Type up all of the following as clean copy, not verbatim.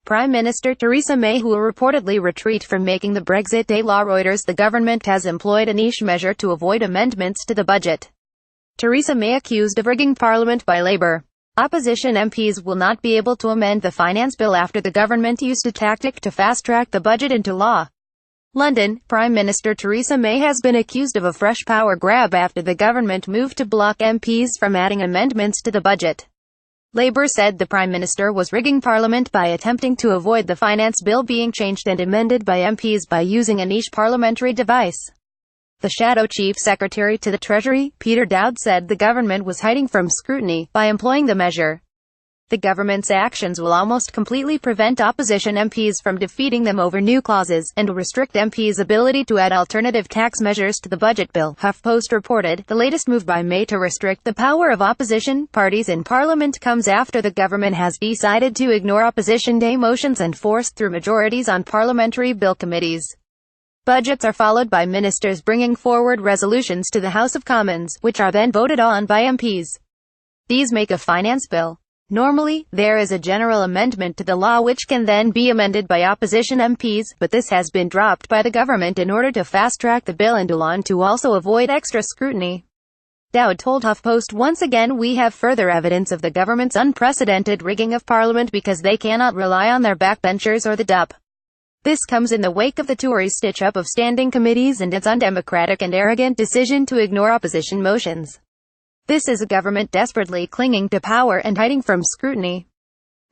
Prime Minister Theresa May who will reportedly retreat from making the Brexit deal. Reuters. The government has employed a niche measure to avoid amendments to the budget. Theresa May accused of rigging Parliament by Labour. Opposition MPs will not be able to amend the finance bill after the government used a tactic to fast-track the budget into law. London. Prime Minister Theresa May has been accused of a fresh power grab after the government moved to block MPs from adding amendments to the budget. Labour said the Prime Minister was rigging Parliament by attempting to avoid the finance bill being changed and amended by MPs by using a niche parliamentary device. The Shadow Chief Secretary to the Treasury, Peter Dowd, said the government was hiding from scrutiny by employing the measure. The government's actions will almost completely prevent opposition MPs from defeating them over new clauses, and will restrict MPs' ability to add alternative tax measures to the budget bill, HuffPost reported. The latest move by May to restrict the power of opposition parties in Parliament comes after the government has decided to ignore Opposition Day motions and force through majorities on parliamentary bill committees. Budgets are followed by ministers bringing forward resolutions to the House of Commons, which are then voted on by MPs. These make a finance bill. Normally, there is a general amendment to the law which can then be amended by opposition MPs, but this has been dropped by the government in order to fast-track the bill into law and to also avoid extra scrutiny. Dowd told HuffPost, "Once again we have further evidence of the government's unprecedented rigging of Parliament because they cannot rely on their backbenchers or the DUP. This comes in the wake of the Tories' stitch-up of standing committees and its undemocratic and arrogant decision to ignore opposition motions. This is a government desperately clinging to power and hiding from scrutiny.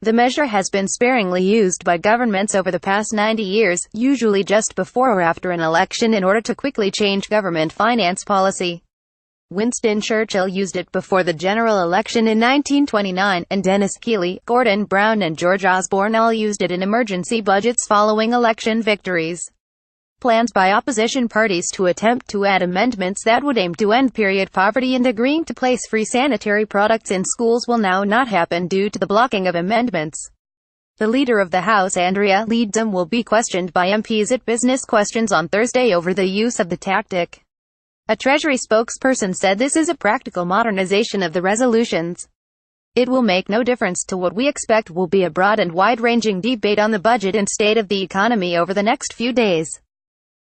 The measure has been sparingly used by governments over the past 90 years, usually just before or after an election in order to quickly change government finance policy. Winston Churchill used it before the general election in 1929, and Dennis Healey, Gordon Brown and George Osborne all used it in emergency budgets following election victories. Plans by opposition parties to attempt to add amendments that would aim to end poverty and agreeing to place free sanitary products in schools will now not happen due to the blocking of amendments. The Leader of the House, Andrea Leadsom, will be questioned by MPs at Business Questions on Thursday over the use of the tactic. A Treasury spokesperson said this is a practical modernization of the resolutions. It will make no difference to what we expect will be a broad and wide-ranging debate on the budget and state of the economy over the next few days.